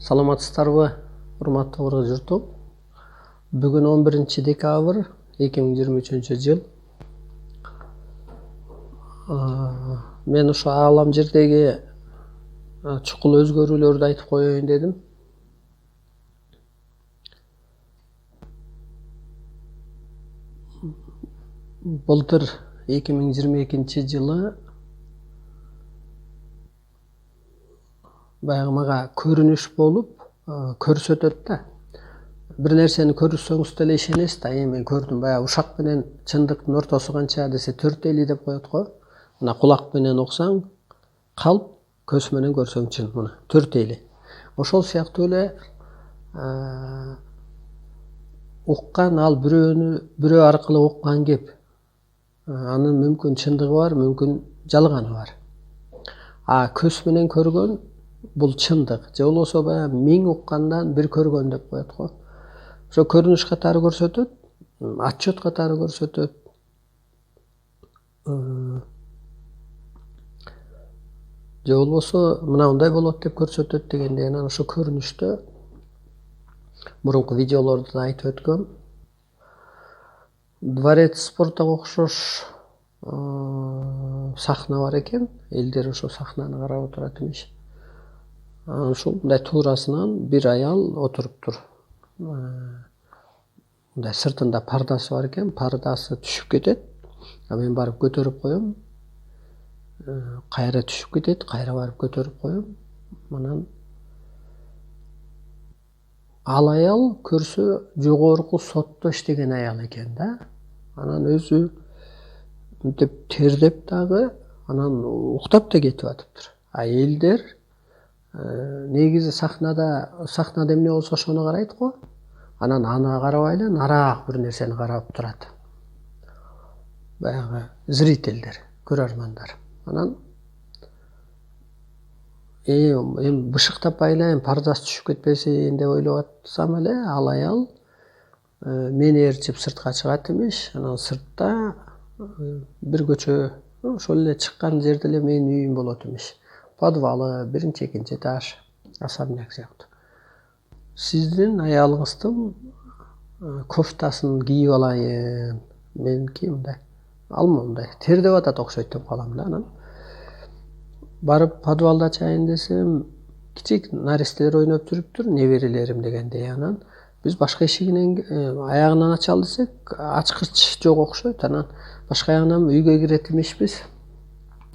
Саламатсыздарбы, урматтуу көргөн журтум. Бүгүн 11-декабрь 2023 жыл. Мен ошо аалам жердеги чукул өзгөрүүлөрдү айтып коеюн дедим. Былтыр 2022 жылы баягы мага көрүнүш болуп көрсөтөт да. Бир нерсени көрсөңүз деле ишенесиз да. Мен көрдүм, баягы ушак менен чындыктын ортосу канча десе 4 eli деп коет го. Мына кулак менен уксаң калп, көз менен көрсөң чын. Мына 4 eli. Ошол сыяктуу эле уккан, ал бирөө аркылуу уккан кеп. Анын мүмкүн чындыгы бар, мүмкүн жалганы бар. Көз менен көргөн бул чындык. Же болбосо баягы 1000 уккандан бир көргөн деп коет го. Ошо көрүнүш катары көрсөтөт, отчет катары көрсөтөт. Же болбосо мындай болот деп көрсөтөт дегендей, анан ошо көрүнүштө мурунку видеолордо да айтып өткөм. Дворец спортко окшош сахна бар экен. Элдер ошо сахнаны карап отурат имиш. Ушул мындай туурасынан бир аял отуруптур. Мындай сыртында пардасы бар экен, пардасы түшүп кетет. Мен барып көтөрүп коем. Кайра түшүп кетет, кайра барып көтөрүп коем. Анан ал аял көрсө жогорку сотто иштеген аял экен да. Анан өзү мынтип тердеп дагы, анан уктап да кетип атыптыр. Элдер негизи сахнада эмне болсо ошону карайт го. Анан аны карабай эле нараак бир нерсени карап турат. Баягы зрительдер, көрөрмандар. Анан эми бышыктап байлайын, пардасы түшүп кетпесин деп ойлоп атсам эле, ал аял мени ээрчип сыртка чыгат имиш. Анан сыртта бир көчө, ошол эле чыккан жерде эле менин үйүм болот имиш. Подвалы, биринчи, экинчи этаж, особняк сыяктуу. Сиздин аялыңыздын кофтасын кийип алайын. Меники мындай, алма мындай тердеп атат окшойт деп калам да. Анан барып подвалда ачайын десем, кичик наристелер ойноп жүрүптүр, неберелерим дегендей. Анан биз башка эшигинен аягынан ачалы десек, ачкыч жок окшойт. Анан башка аягынан үйгө кирет имишпиз.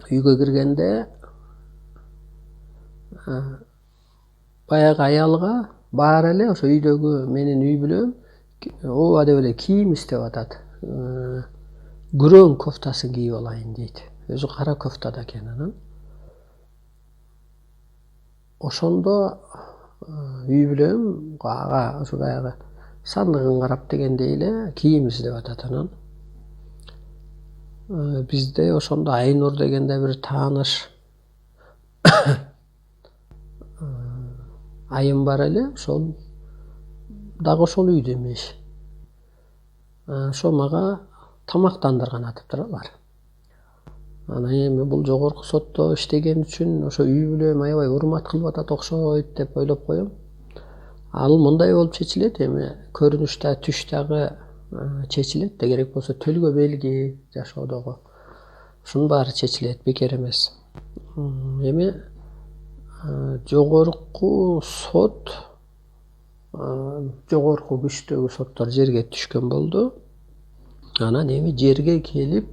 Үйгө киргенде баягы аялга баары эле ошо үйдөгү менин үй бүлөм ооба деп эле кийим издеп атат. Күрөң кофтасын кийип алайын дейт. Өзү кара кофтада экен. Анан ошондо үй бүлөм ага ошо баягы сандыгын карап дегендей эле кийим издеп атат. Анан бизде ошондо Айнур деген да бир тааныш айым бар эле, ошол дагы ошол үйдө эмес. Ошо мага тамактандырган атыптыр алар. Анан эми бул жогорку сотто иштеген үчүн ошо үй бүлөм аябай урмат кылып атат окшойт деп ойлоп коем. Ал мындай болуп чечилет, эми көрүнүш да түш дагы чечилет да, керек болсо төлгө белги жашоодогу. Ушунун баары чечилет, бекер эмес. Эми жогорку сот, жогорку күчтөгү соттор жерге түшкөн болду. Анан эми жерге келип,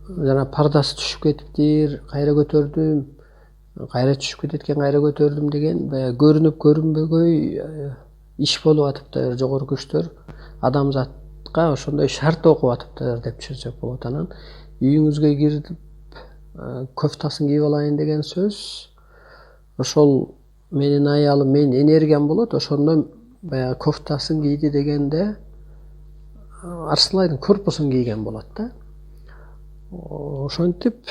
жана пардасы түшүп кетиптир, кайра көтөрдүм, кайра түшүп кетет экен, кайра көтөрдүм деген баягы көрүнүп көрүнбөгөй иш болуп атыптыр. Жогорку күчтөр адамзатка ошондой шарт окуп атыптыр деп түшүнсөк болот. Анан үйүңүзгө кирип кофтасын кийип алайын деген сөз, ошол менин аялым мени энергиям болот, ошондо баягы кофтасын кийди дегенде Арсылайдын корпусун кийген болот да. Ошентип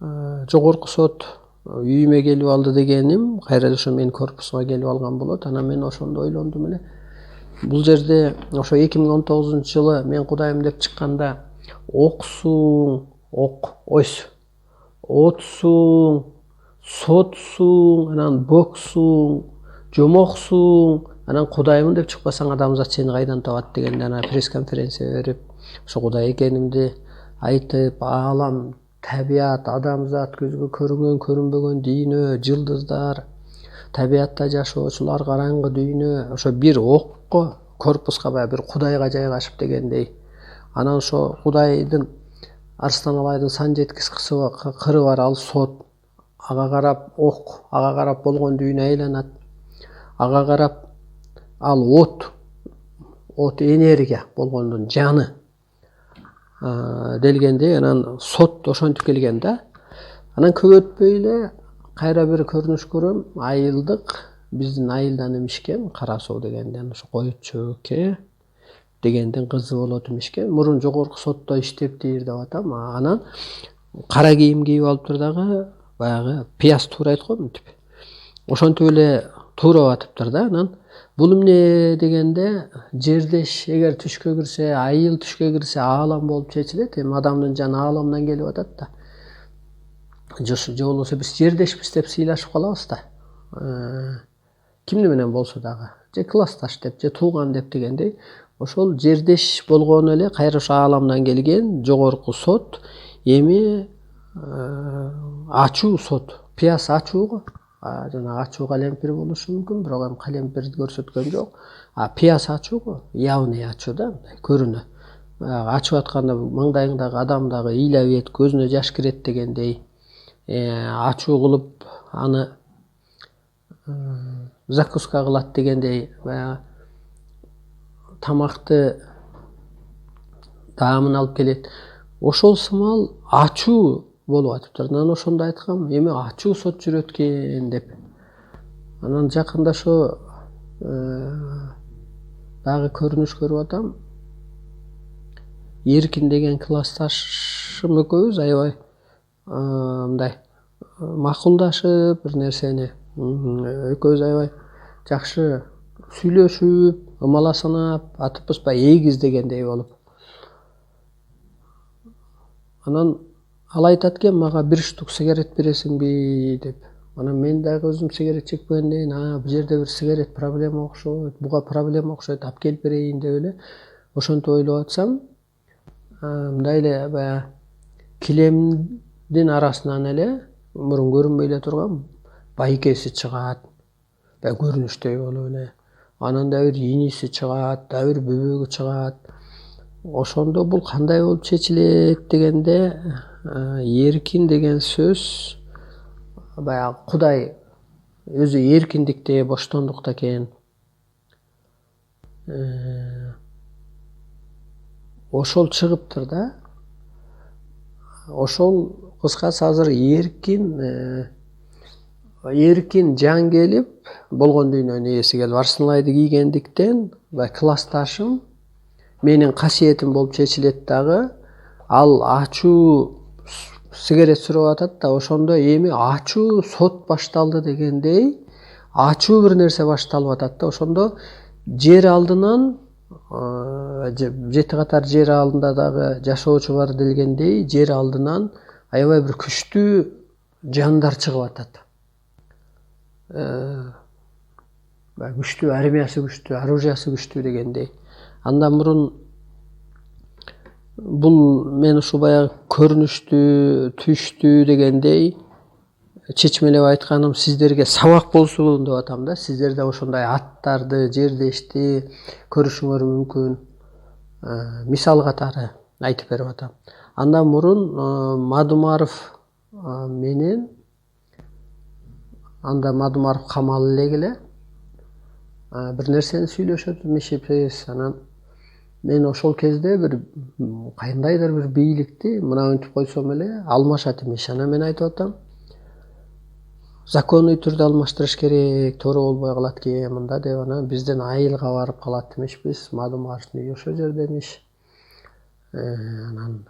жогорку сот үйүмө келип алды дегеним кайра ошо менин корпусума келип алган болот. Анан мен ошондо ойлондум эле. Бул жерде ошо 2019-жылы мен Кудайым деп чыкканда оксуң, отсуң, сотсуң, анан боксуң, жомоксуң, анан кудаймын деп чыкпасаң адамзат сени кайдан табат дегенде ана пресс-конференция берип, ошо кудай экенимди айтып, аалам, табият, адамзат, көзгө көрүнгөн, көрүнбөгөн дүйнө, жылдыздар, табиятта жашоочулар, караңгы дүйнө, ошо бир окко, корпуска баягы бир кудайга жайгашып дегендей. Анан ошо кудайдын Арстан Алайдын сан жеткис кыры бар, ал сот. Ага карап ок, ага карап болгон дүйнө айланат. Ага карап ал от энергия болгондун жаны делгендей, анан сот ошентип келген да. Анан көп өтпөй эле кайра бир көрүнүш көрөм, айылдык, биздин айылдан эмишкен, Кара Суу дегенден, ошо Койтчөөкө дегендин кызы болот эмишкен. Мурун жогорку сотто иштептир деп атам. Анан кара кийим кийип алыптыр дагы, баягы пияз туурайт го мынтип. Ошентип эле туурап атыптыр да. Анан бул эмне дегенде, жердеш эгер түшкө кирсе, айыл түшкө кирсе аалам болуп чечилет. Эми адамдын жаны ааламдан келип атат да. Же болбосо биз жердешпиз деп сыйлашып калабыз да. Кимди менен болсо дагы, же классташ деп, же тууган деп дегендей. Ошол жердеш болгону эле кайра ошо ааламдан келген жогорку сот эми ачуу сот. Пияз ачуу го. Жана ачуу калемпир болушу мүмкүн, бирок эми калемпирди көрсөткөн жок. Пияз ачуу го, явный ачуу да, көрүнө. Ачып атканда маңдайыңдагы адам дагы ыйлап, көзүнө жаш кирет дегендей. Ачуу кылып аны закуска кылат дегендей, баягы тамакты даамын алып келет. Ошол сымал ачуу болуп атыптыр. Анан ошондо айткам, эми ачуу сот жүрөт экен деп. Анан жакында ошо дагы көрүнүш көрүп атам. Эркин деген классташым экөөбүз аябай мындай макулдашып бир нерсени, экөөбүз аябай жакшы сүйлөшүп, ымаласынап атыппыз, баягы эгиз дегендей болуп. Анан ал айтат экен мага, бир штук сигарет бересиңби деп. Анан мен дагы өзүм сигарет чекпегенден, бул жерде бир сигарет проблема окшойт, буга проблема окшойт, алып келип берейин деп эле ошентип ойлоп атсам, мындай эле баягы килемдин арасынан эле мурун көрүнбөй эле турган байкеси чыгат. Баягы көрүнүштэй болуп эле. Анан да бир иниси чыгат, да бир бөбөгү чыгат. Ошондо бул кандай болуп чечилет дегенде, эркин деген сөз баягы Кудай өзү эркиндикте, боштондукта экен. Ошол чыгыптыр да. Ошол кыскасы азыр эркин жан келип, болгон дүйнөнүн ээси келип, Арстан Алайды кийгендиктен баягы классташым менин касиетим болуп чечилет дагы. Ал ачуу сигарет сүрөп атат да, ошондо эми ачуу сот башталды дегендей, ачуу бир нерсе башталып атат да. Ошондо жер алдынан, жети катар жер алдында дагы жашоочу бар делгендей, жер алдынан аябай бир күчтүү жандар чыгып атат. Күчтүү армиясы, күчтүү оружиясы, күчтүү дегендей. Андан мурун бул мен ушу баягы көрүнүштүү, түштүү дегендей чечмелеп айтканым сиздерге сабак болсун деп атам да. Сиздер да ошондой аттарды, жердешти көрүшүңөр мүмкүн. Мисал катары айтып берип атам. Андан мурун Мадумаров менен, анда Мадумаров камалып элегиле, бир нерсени сүйлөшөбүз. Анан мен ошол кезде бир кандайдыр бир бийликти мынантип койсом эле алмашат эмиш. Анан мен айтып атам, законный түрдө алмаштырыш керек, туура болбой калат экен мында деп. Анан бизден айылга барып калат эмишпиз, Мадумаровдун үйү ошол жерде эмиш. Анан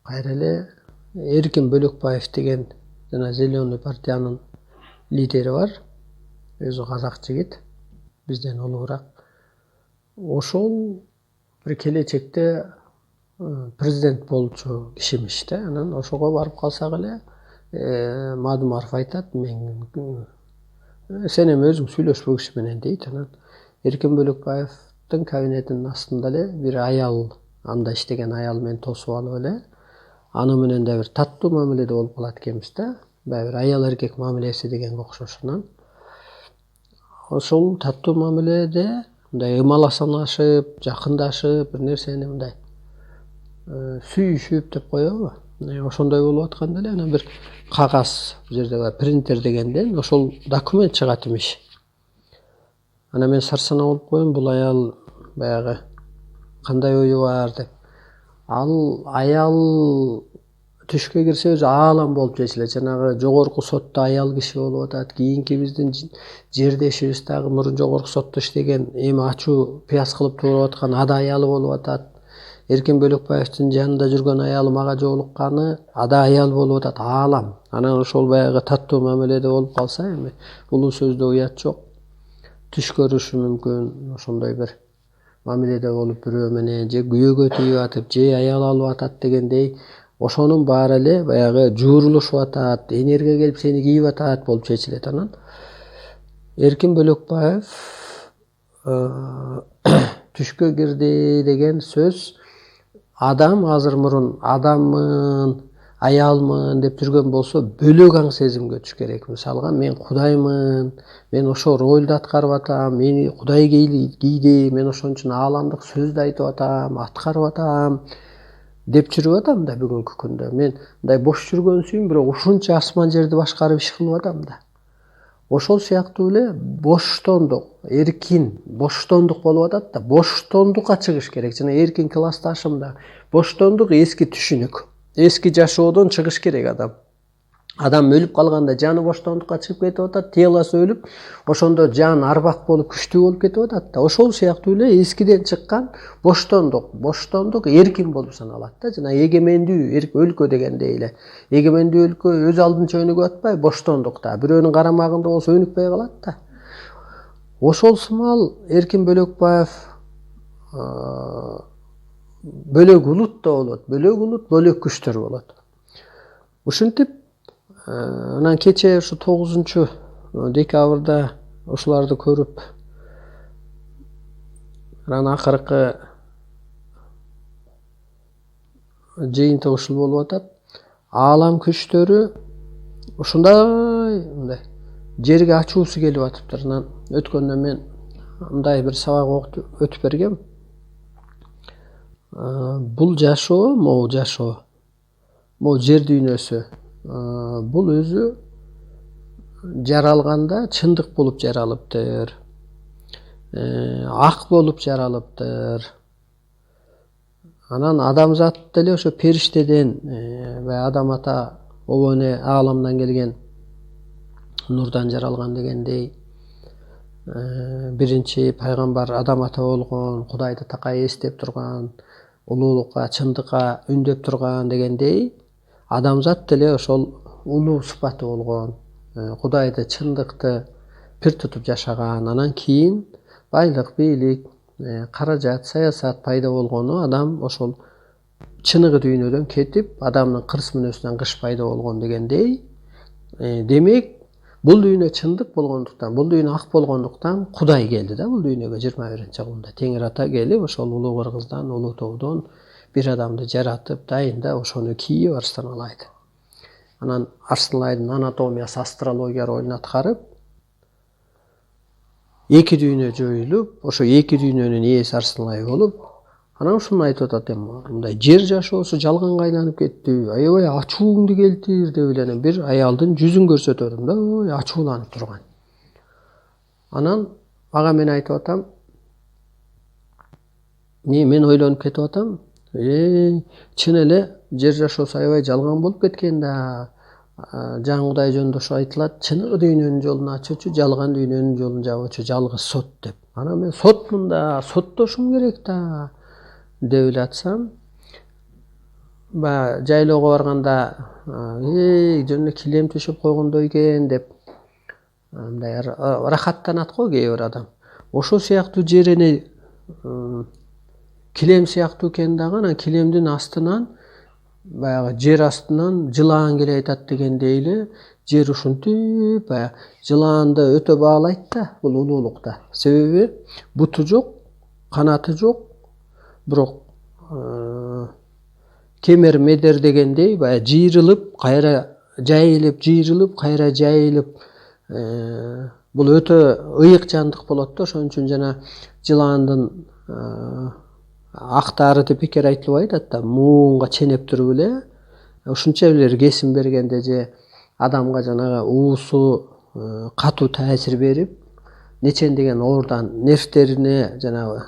кайра эле Эркин Бөлөкбаев деген жана Зеленый партиянын лидери бар, өзү казак жигит, бизден улуураак. Ошол бир келечекте президент болчу кишимиш да. Анан ошого барып калсак эле Мадумаров айтат, мен сен эми өзүң сүйлөшпө киши менен дейт. Анан Эркин Бөлөкбаевдин кабинетинин астында эле бир аял, анда иштеген аял мени тосуп алып эле, аны менен да бир таттуу мамиледе болуп калат экенбиз да. Баягы бир аял эркек мамилеси дегенге окшош. Анан ошол таттуу мамиледе мындай ымаласанашып, жакындашып, бир нерсени мындай сүйүшүп деп коебу. Ошондой болуп атканда эле анан бир кагаз, бул жерде принтер дегенден ошол документ чыгат имиш. Анан мен сарсанаа болуп коем, бул аял баягы кандай ою бар деп. Ал аял түшкө кирсе өзү аалам болуп чечилет. Жанагы жогорку сотто аял киши болуп атат. Кийинки биздин жердешибиз дагы мурун жогорку сотто иштеген, эми ачуу пияз кылып туруп аткан ада аялы болуп атат. Эркин Бөлөкбаевдин жанында жүргөн аялы мага жолукканы ада аял болуп атат, аалам. Анан ошол баягы таттуу мамиледе болуп калса, эми улуу сөздө уят жок. Түш көрүшү мүмкүн, ошондой бир мамиледе болуп бирөө менен же күйөөгө тийип атып, же аял алып атат дегендей, ошонун баары эле баягы жуурулушуп атат, энерге келип сени кийип атат болуп чечилет. Анан Эркин Бөлөкбаев түшкө кирди деген сөз, адам азыр мурун адаммын, аялмын деп жүргөн болсо бөлөк аң сезимге түшүш керек. Мисалга мен Кудаймын, мен ошо ролду аткарып атам, мени Кудай кийди, мен ошон үчүн ааламдык сөздү айтып атам, аткарып атам деп жүрүп атам да бүгүнкү күндө. Мен мындай бош жүргөнсүйм, бирок ушунча асман жерди башкарып иш кылып атам да. Ошол сыяктуу эле боштондук, эркин боштондук болуп атат да, боштондукка чыгыш керек. Жана эркин классташым да боштондук эски түшүнүк, эски жашоодон чыгыш керек адам. Адам өлүп калганда жаны боштондукка чыгып кетип атат, телосу өлүп, ошондо жан арбак болуп күчтүү болуп кетип атат да. Ошол сыяктуу эле эскиден чыккан боштондук эркин болуп саналат да. Жана эгемендүү өлкө дегендей эле. Эгемендүү өлкө өз алдынча өнүгүп атпай, боштондукта. Бирөөнүн карамагында болсо өнүкпөй калат да. Ошол сымал Эркин Бөлөкбаев бөлөк улут да болот, бөлөк улут, бөлөк күчтөр болот. Ушинтип анан кече ушу 9 декабрда ушуларды көрүп, анан акыркы жыйынтык ушул болуп атат. Аалам күчтөрү ушундай мындай жерге ачуусу келип атыптыр. Анан өткөндө мен мындай бир сабак өтүп бергем. Бул жашоо, могу жер дүйнөсү, бул өзү жаралганда чындык болуп жаралыптыр, ак болуп жаралыптыр. Анан адамзат деле ошо периштеден, адам ата обоне ааламдан келген нурдан жаралган дегендей, биринчи пайгамбар адам ата болгон, Кудайды такай эстеп турган, улуулукка, чындыкка үндөп турган дегендей, адамзат деле ошол улуу сыпаты болгон, Кудайды, чындыкты пир тутуп жашаган. Анан кийин байлык, бийлик, каражат, саясат пайда болгону адам ошол чыныгы дүйнөдөн кетип, адамдын кырс мүнөзүнөн кыш пайда болгон дегендей. Демек, бул дүйнө чындык болгондуктан, бул дүйнө ак болгондуктан Кудай келди да бул дүйнөгө 21-кылымда. Теңир ата келип, ошол улуу кыргыздан, улуу тоодон бир адамды жаратып, дайында ошону кийип Арстаналайды. Анан Арстаналайдын анатомиясы астрология ролун аткарып, эки дүйнө жоюлуп, ошо эки дүйнөнүн ээси Арстаналай болуп, анан ушуну айтып атат, мындай жер жашоосу жалганга айланып кетти, аябай ачууңду келтир деп эле бир аялдын жүзүн көрсөтөт да, ачууланып турган. Анан ага мен айтып атам, мен ойлонуп кетип атам, чын эле жер жашоосу аябай жалган болуп кеткен да. Жан Кудай жөнүндө ошо айтылат, чыныгы дүйнөнүн жолун ачуучу, жалган дүйнөнүн жолун жабуучу жалгыз сот деп. Анан мен сотмун да, соттошум керек да деп эле атсам, баягы жайлоого барганда, жөн килем төшөп койгондой экен деп мындай рахаттанат го кээ бир адам. Ошол сыяктуу жерени килем сыяктуу экен дагы, анан килемдин астынан баягы жер астынан жылаан келе айтат дегендей эле жер ушинтип баягы жылаанды өтө баалайт да бул улуулукта. Себеби буту жок, канаты жок, бирок кемер медер дегендей баягы жыйрылып, кайра жайылып, жыйрылып, кайра жайылып, бул өтө ыйык жандык болот да. Ошон үчүн жана жылаандын актары деп бекер айтылбайт атта, муунга ченеп туруп эле ушунча бир кесим бергенде же адамга жанагы уусу катуу таасир берип, нечендеген оордан нервтерине жанагы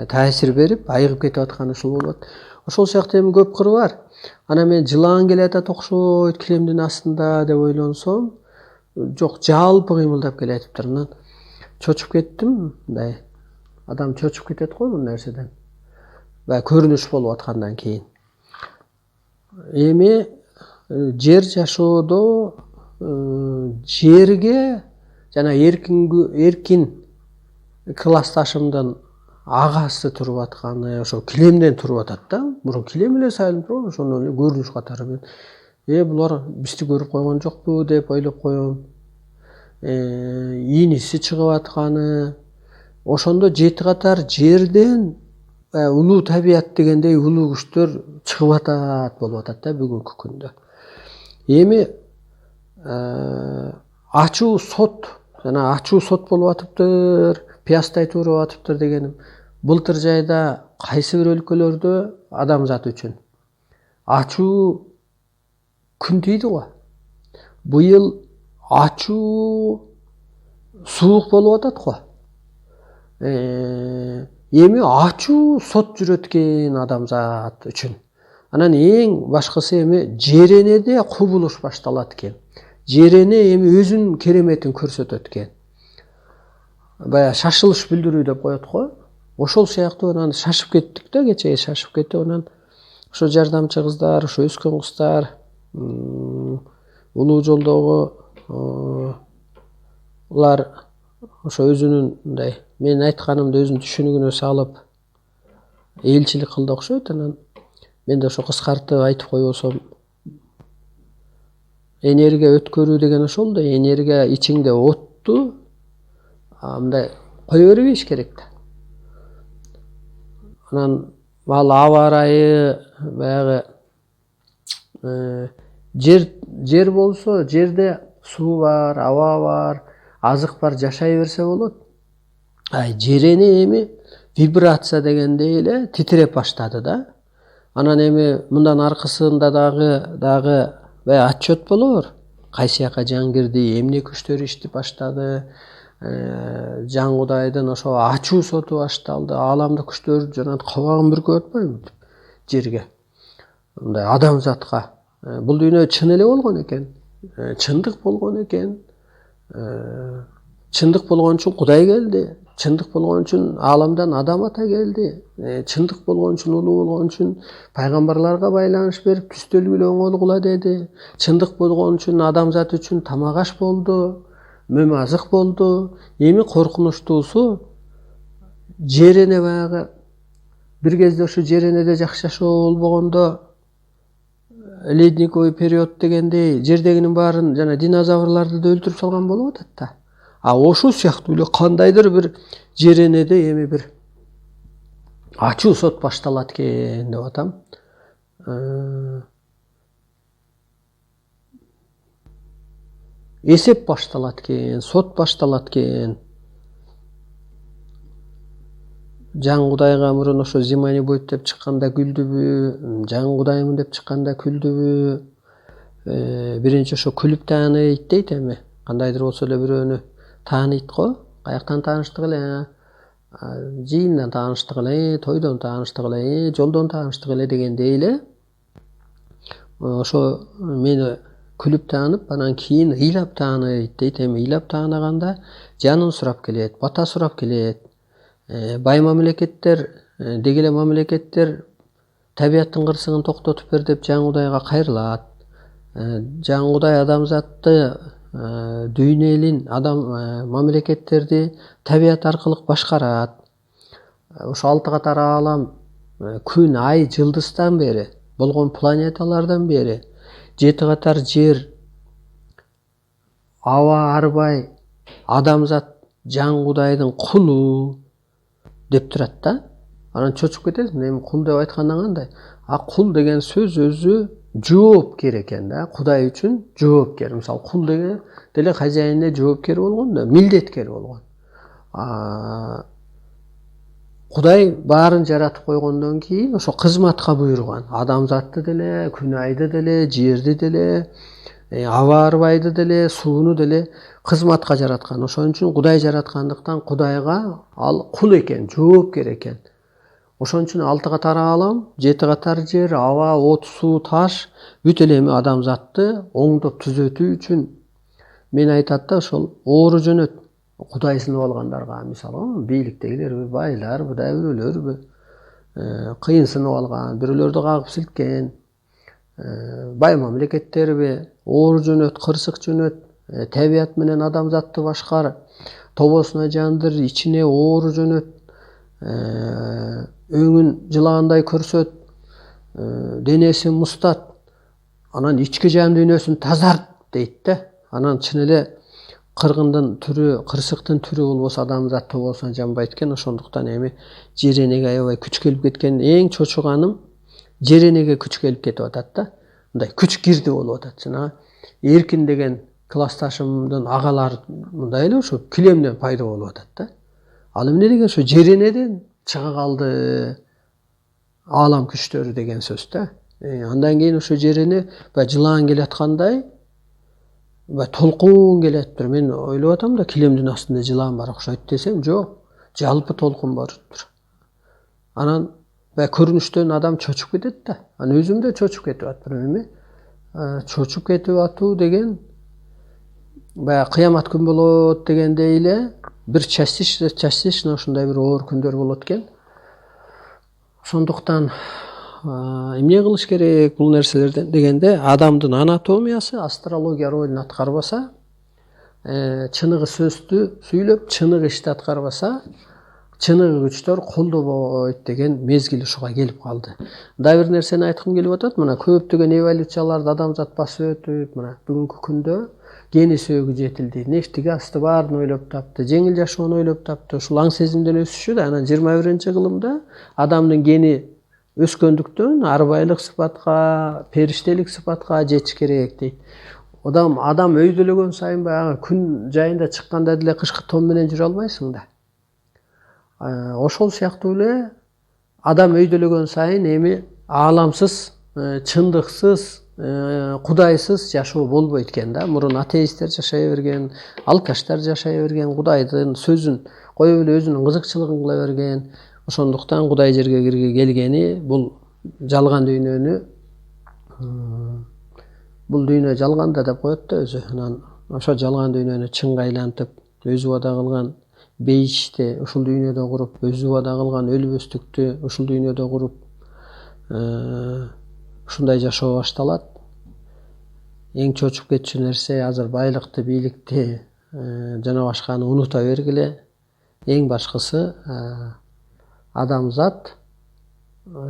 таасир берип айыгып кетип атканы ушул болот. Ошол сыяктуу эми көп кыры бар. Анан мен жылаан келе атат окшойт килемдин астында деп ойлонсом, жок, жалпы кыймылдап келе атыптыр. Анан чочуп кеттим, мындай адам чочуп кетет го бул нерседен. Баягы көрүнүш болуп аткандан кийин. Эми жер жашоодо жерге жана эркин классташымдын агасы туруп атканы ошо килемден туруп атат да. Мурун килем эле сайылып турган, ошону эле көрүнүш катары мен булар бизди көрүп койгон жокпу деп ойлоп коем. Ийниси чыгып атканы, ошондо жети катар жерден улуу табият дегендей улуу күчтөр чыгып атат болуп атат да бүгүнкү күндө. Эми ачуу сот, жана ачуу сот болуп атыптыр, пиястай тууруп атыптыр дегеним. Былтыр жайда кайсы бир өлкөлөрдө адамзат үчүн ачуу күн тийди го. Быйыл ачуу суук болуп атат го. Эми ачуу сот жүрөт экен адамзат үчүн. Анан эң башкысы эми жеренеде кубулуш башталат экен. Жерене эми өзүнүн кереметин көрсөтөт экен. Баягы шашылыш билдирүү деп коет го. Ошол сыяктуу анан шашып кеттик да, кечеге шашып кеттик. Анан ошо жардамчы кыздар, ошо өскөн кыздар улуу жолдогу улар ошо өзүнүн мындай мен айтканымды өзүнүн түшүнүгүнө салып элчилик кылды окшойт. Анан мен да ошо кыскартып айтып койбосом, энергия өткөрүү деген ошол да, энергия ичиңде отту мындай кое бербеш керек да. Анан ал аба ырайы баягы жер болсо, жерде суу бар, аба бар, азык бар, жашай берсе болот. Жерене эми вибрация дегендей эле титиреп баштады да. Анан эми мындан аркысында дагы баягы отчет болор. Кайсы жака жан кирди, эмне күчтөр иштеп баштады, Жан Кудайдын ошо ачуу соту башталды. Ааламдык күчтөр жана кабагын бүркөп атпайбы жерге, мындай адамзатка. Бул дүйнө чын эле болгон экен, чындык болгон экен. Чындык болгон үчүн Кудай келди, чындык болгон үчүн ааламдан адам ата келди, чындык болгон үчүн, улуу болгон үчүн пайгамбарларга байланыш берип түстөл биле оңолгула деди. Чындык болгон үчүн адамзат үчүн тамак аш болду, мөм азык болду. Эми коркунучтуусу жерене баягы бир кезде ошо жеренеде жакшы жашоо болбогондо ледниковый период дегендей жердегинин баарын жана динозаврларды да өлтүрүп салган болуп атат да. Ошол сыяктуу эле кандайдыр бир жеренеде эми бир ачуу сот башталат экен деп атам. Эсеп башталат экен, сот башталат экен. Жан Кудайга мурун ошо зима не будет деп чыкканда күлдүбү, Жан Кудаймын деп чыкканда күлдүбү, биринчи ошо күлүп тааныйт дейт эми. Кандайдыр болсо эле бирөөнү тааныйт го. Каяктан тааныштык эле? Жыйындан тааныштык эле, тойдон тааныштык эле, жолдон тааныштык эле дегендей эле. Ошо мени күлүп таанып, анан кийин ыйлап тааныйт дейт эми. Ыйлап таанаганда жанын сурап келет, бата сурап келет. Бай мамлекеттер, деги эле мамлекеттер табияттын кырсыгын токтотуп бер деп Жан Кудайга кайрылат. Жан Кудай адамзатты, дүйнө элин, мамлекеттерди табият аркылуу башкарат. Ошо 6 катар аалам, күн, ай, жылдыздан бери болгон планеталардан бери 7 катар жер, аба арбай, адамзат Жан Кудайдын кулу деп турат да. Анан чочуп кетесиз. Эми кул деп айткандан кандай? Кул деген сөз өзү жоопкер экен да. Кудай үчүн жоопкер. Мисалы кул деген деле хозяинине жоопкер болгон да, милдеткер болгон. Кудай баарын жаратып койгондон кийин ошо кызматка буйруган. Адамзатты деле, күн айды деле, жерди деле, аба арбайды деле, сууну деле кызматка жараткан. Ошон үчүн Кудай жараткандыктан Кудайга ал кул экен, жоопкер экен. Ошон үчүн 6 катар аалам, 7 катар жер, аба, от, суу, таш бүт эле эми адамзатты оңдоп түзөтүү үчүн мен айтат да, ошол оору жөнөт Кудай сынып алгандарга, мисалы, бийликтегилерби, байларбы да, бирөөлөрбү кыйын сынып алган, бирөөлөрдү кагып силткен, бай мамлекеттерби оору жөнөт, кырсык жөнөт, табият менен адамзатты башкар, тобосуна жандыр, ичине оору жөнөт, өңүн жылаандай көрсөт, денесин мустат, анан ички жан дүйнөсүн тазарт дейт да. Анан чын эле кыргындын түрү, кырсыктын түрү болбосо адамзат тобосуна жанбайт экен. Ошондуктан эми жер энеге аябай күч келип кеткен. Эң чочуганым жер энеге күч келип кетип атат да. Мындай күч кирди болуп атат. Жана Эркин деген классташымдын агалары мындай эле ошо килемден пайда болуп атат да. Ал эмне деген ошо жер энеден чыга калды аалам күчтөрү деген сөз да. Андан кийин ошо жер эне баягы жылаан келаткандай, баягы толкун келет. Мен ойлоп атам да, килемдин астында жылаан бар окшойт десем, жок, жалпы толкун барыптыр. Анан баягы көрүнүштөн адам чочуп кетет да. Анан өзүм да чочуп кетип атпырмын эми. Чочуп кетип атуу деген баягы кыямат күн болот дегендей эле бир частично ушундай бир оор күндөр болот экен. Ошондуктан эмне кылыш керек бул нерселерден дегенде, адамдын анатомиясы астрология ролун аткарбаса, чыныгы сөздү сүйлөп, чыныгы ишти аткарбаса, чыныгы күчтөр колдобойт деген мезгил ушуга келип калды. Дагы бир нерсени айткым келип атат. Мына көптөгөн эволюцияларды адамзат басып өтүп, мына бүгүнкү күндө гени сөөгү жетилди, нефти, газды баарын ойлоп тапты, жеңил жашоону ойлоп тапты. Ушул аң сезимден өсүшү да, анан 21-кылымда адамдын гени өскөндүктөн арбайлык сыпатка, периштелик сыпатка жетиш керек дейт. Адам өйдөлөгөн сайын баягы күн жайында чыкканда деле кышкы том менен жүрө албайсың да. Ошол сыяктуу эле адам өйдөлөгөн сайын эми ааламсыз, чындыксыз, Кудайсыз жашоо болбойт экен да. Мурун атеисттер жашай берген, алкаштар жашай берген, Кудайдын сөзүн коюп эле өзүнүн кызыкчылыгын кыла берген. Ошондуктан Кудай жерге келгени бул жалган дүйнөнү, бул дүйнө жалган да деп коет да өзү. Анан ошо жалган дүйнөнү чынга айлантып, өзү убада кылган бейишти ушул дүйнөдө куруп, өзү убада кылган өлбөстүктү ушул дүйнөдө куруп, ушундай жашоо башталат. Эң чочуп кетчү нерсе азыр байлыкты, бийликти жана башканы унута бергиле. Эң башкысы адамзат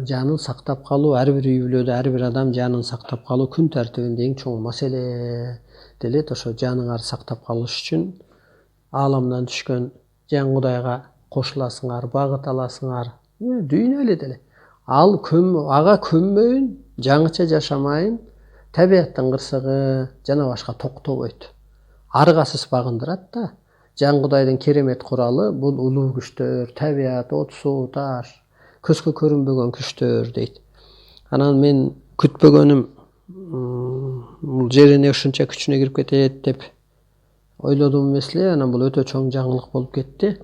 жанын сактап калуу, ар бир үй бүлөдө ар бир адам жанын сактап калуу күн тартибинде эң чоң маселе делет. Ошо жаныңарды сактап калыш үчүн ааламдан түшкөн Жан Кудайга кошуласыңар, багыт аласыңар. Дүйнө эле деле. Ага көнбөйүн, жаңыча жашамайын, табияттын кырсыгы жана башка токтобойт. Аргасыз багындырат да. Жан Кудайдын керемет куралы бул улуу күчтөр, табият, от, суу, таш, көзгө көрүнбөгөн күчтөр дейт. Анан мен күтпөгөнүм бул жер эне ушунча күчүнө кирип кетет деп ойлодум эмес эле. Анан бул өтө чоң жаңылык болуп кетти.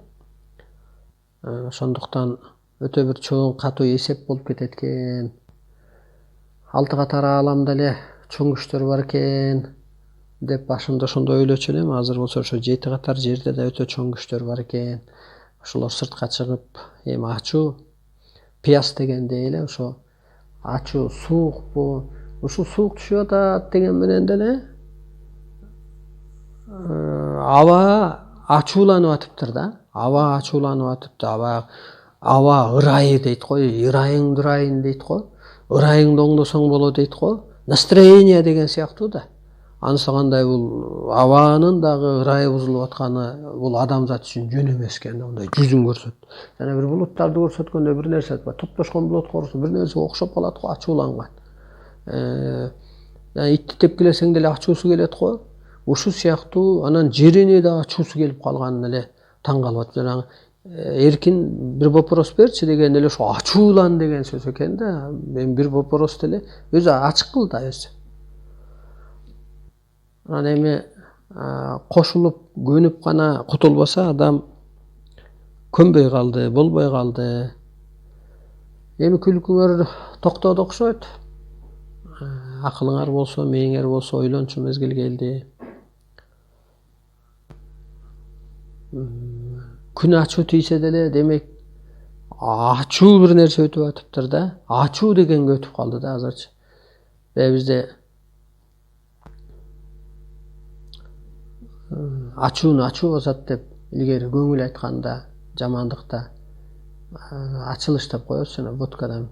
Ошондуктан өтө бир чоң катуу эсеп болуп кетет экен. 6 катар ааламда эле чоң күчтөр бар экен деп башымда ошондой ойлочу элем. Азыр болсо ошо 7 катар жерде да өтө чоң күчтөр бар экен. Ошолор сыртка чыгып, эми ачуу, пияс дегендей эле ошо ачуу, суукпу, ушул суук түшүп атат деген менен деле аба ачууланып атыптыр да. Аба ачууланып атыптыр. Аба ырайы дейт го, ырайың дурайын дейт го. ырайыңды оңдосоң болот дейт го. Настроение деген сыяктуу да. Анысы кандай бул абанын дагы ырайы бузулуп атканы бул адамзат үчүн жөн эмес экен, мындай жүзүн көрсөт. Жана бир булуттарды көрсөткөндө бир нерсе бар. Топтошкон булут көрсө бир нерсеге окшоп калат го, ачууланган. Итти тепкилесең деле ачуусу келет го. Ушул сыяктуу анан жерине да ачуусу келип калганын эле таң калып атып. Жанагы эркин бир вопрос берчи деген эле ошо ачуулан деген сөз экен да. Мен бир вопрос деле өзү ачык кыл да өзү. Анан эми кошулуп көнүп гана кутулбаса адам көнбөй калды, болбой калды. Эми күлкүңөр токтоду окшойт. Акылыңар болсо, мээңер болсо ойлончу мезгил келди. Күн ачуу тийсе деле демек ачуу бир нерсе өтүп атыптыр да. Ачуу дегенге өтүп калды да азырчы. Бизде ачууну ачуу басат деп илгери көңүл айтканда, жамандыкта ачылыш деп коебуз, жана водкадан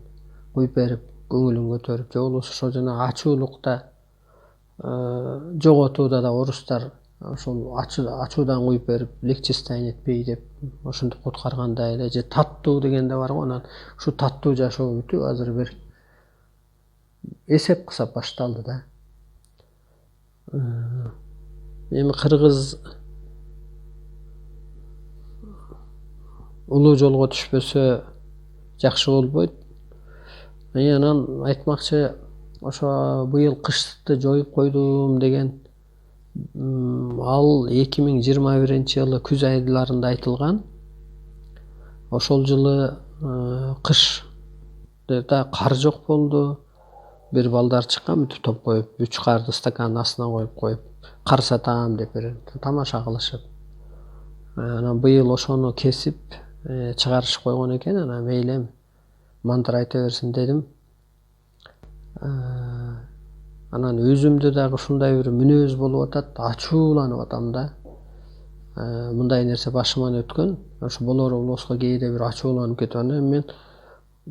куюп берип көңүлүн көтөрүп, же болбосо ошо жана ачуулукта жоготууда да орустар ошол ачуудан куюп берип легче станет этпей деп ошентип куткаргандай эле, же таттуу деген да бар го. Анан ушу таттуу жашоо бүтүп азыр бир эсеп кысап башталды да. Эми кыргыз улуу жолго түшпөсө жакшы болбойт. Анан айтмакчы, ошо быйыл кышты жоюп койдум деген ал 2021-жылы күз айларында айтылган. Ошол жылы кышта кар жок болду. Бир балдар чыккан, бүтүп топ коюп, 3 карды стакандын астына коюп, кар сатам деп бир тамаша кылышып. Анан быйыл ошону кесип чыгарышып койгон экен. Анан мейлем мантра айта берсин дедим. Анан өзүмдө дагы ушундай бир мүнөз болуп атат, ачууланып атам да. Мындай нерсе башыман өткөн. Ошо болор болбоско кээде бир ачууланып кетип анан мен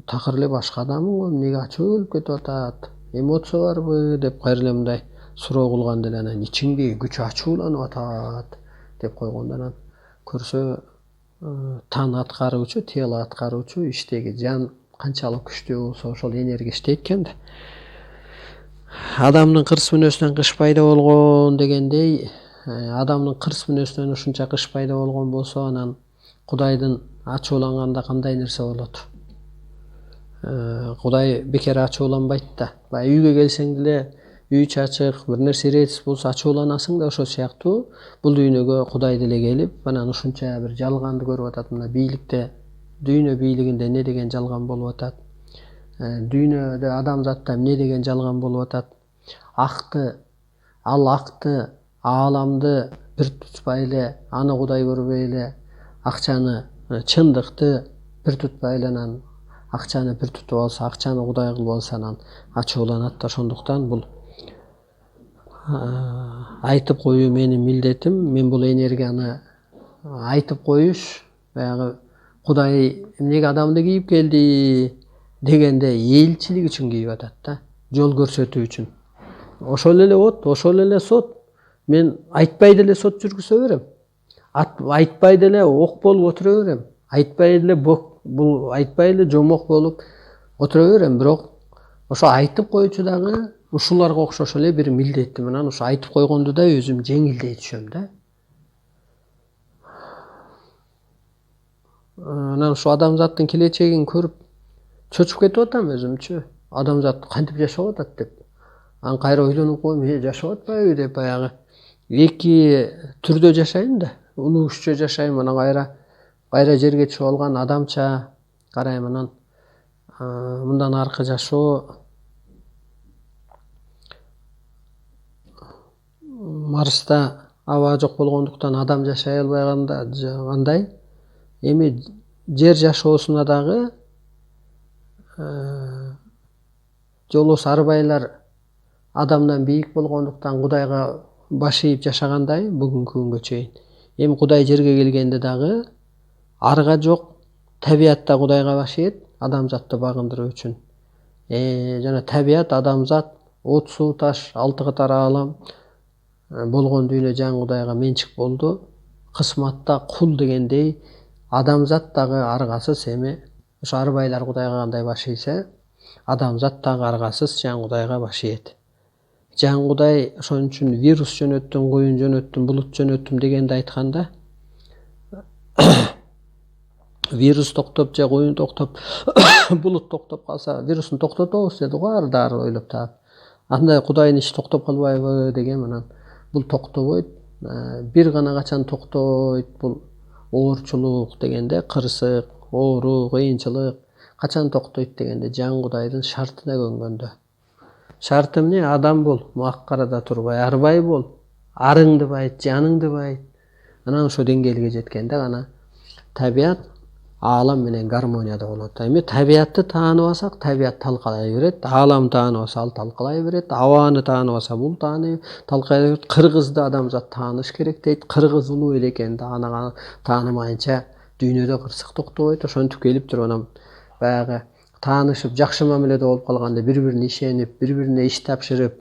такыр эле башка адаммын го, эмнеге ачуу болуп кетип атат? Эмоция барбы деп кайра эле мындай суроо кылганда эле анан ичиңдеги күч ачууланып атат деп койгондо анан көрсө тан аткаруучу, тело аткаруучу, иштеги жан канчалык күчтүү болсо ошол энергия иштейт экен да. Адамдын кырс мүнөсүнөн кыш пайда болгон дегендей, адамдын кырс мүнөсүнөн ушунча кыш пайда болгон болсо анан Кудайдын ачууланганда кандай нерсе болот? Кудай бекер ачууланбайт да. Баягы үйгө келсең деле үй чачык, бир нерсе иретсиз болсо ачууланасың да, ошол сыяктуу бул дүйнөгө Кудай деле келип, анан ушунча бир жалганды көрүп атат. Мына бийликте, дүйнө бийлигинде эмне деген жалган болуп атат? Дүйнөдө адамзатта эмне деген жалган болуп атат? Акты, ааламды бир тутпай эле, аны Кудай көрбөй эле, акчаны, чындыкты бир тутпай эле, анан акчаны бир тутуп алса, акчаны Кудай кылып алса, анан ачууланат да. Ошондуктан бул айтып коюу менин милдетим. Мен бул энергияны айтып коюш, баягы Кудай эмнеге адамды кийип келди дегенде элчилик үчүн кийип атат да, жол көрсөтүү үчүн. Ошол эле от, ошол эле сот. Мен айтпай деле сот жүргүзө берем. Айтпай деле ок болуп отура берем. Айтпай эле жомок болуп отура берем. Бирок ошо айтып коючу дагы ушуларга окшош эле бир милдетим. Анан ошо айтып койгондо да өзүм жеңилдей түшөм да. Анан ушу адамзаттын келечегин көрүп чочуп кетип атам өзүмчү. Адамзат кантип жашап атат деп. Анан кайра ойлонуп коем, жашап атпайбы деп, баягы эки түрдө жашайм да. Улуучча жашайм, анан кайра жерге түшүп алган адамча карайм. Анан мындан аркы жашоо Марста аба жок болгондуктан адам жашай албай кандай. Эми жер жашоосуна дагы же болбосо арбайлар адамдан бийик болгондуктан Кудайга баш ийип жашагандай бүгүнкү күнгө чейин. Эми Кудай жерге келгенде дагы арга жок табиятта Кудайга баш ийет, адамзатты багындыруу үчүн. жана табият, адамзат, от, суу, таш, алты катар аалам болгон дүйнө Жан Кудайга менчик болду. Кысматта кул дегендей, адамзат дагы аргасыз эми ошо арбайлар Кудайга кандай баш ийсе, адамзат дагы аргасыз Жан Кудайга баш ийет. Жан Кудай ошон үчүн вирус жөнөттүм, куюн жөнөттүм, булут жөнөттүм дегенди айтканда, вирус токтоп же куюн токтоп, булут токтоп калса, вирустун токтотобуз деди го ар дары ойлоп таап. Андай Кудайдын иши токтоп калбайбы деген анан бул токтобойт. Бир гана качан токтойт бул оорчулук дегенде, кырсык, оору, кыйынчылык качан токтойт дегенде Жан Кудайдын шартына көнгөндө. Шарты эмне? Адам бол, муаккарада турбай, арбай бол, арыңды байыт, жаныңды байыт. Анан ошо деңгээлге жеткенде гана табият аалам менен гармонияда болот. Эми табиятты тааныбасак, табият талкалай берет. Аалам тааныбаса, ал талкалай берет. Абаны тааныбаса, бул талкалай берет. Кыргызды адамзат тааныш керек дейт. Кыргыз улуу эле экен да, аны таанымайынча дүйнөдө кырсык токтобойт. Ошентип келип туруп анан баягы таанышып, жакшы мамиледе болуп калганда, бири-бирине ишенип, бири-бирине иш тапшырып,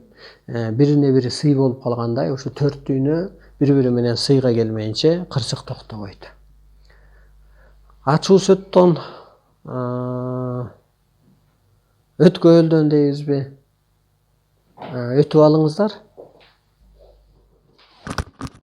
бирине бири сый болуп калгандай, ушу төрт дүйнө бири-бири менен сыйга келмейинче кырсык токтобойт. Ачуу сөттөн өткөлдөн дейбизби? Өтүп алыңыздар.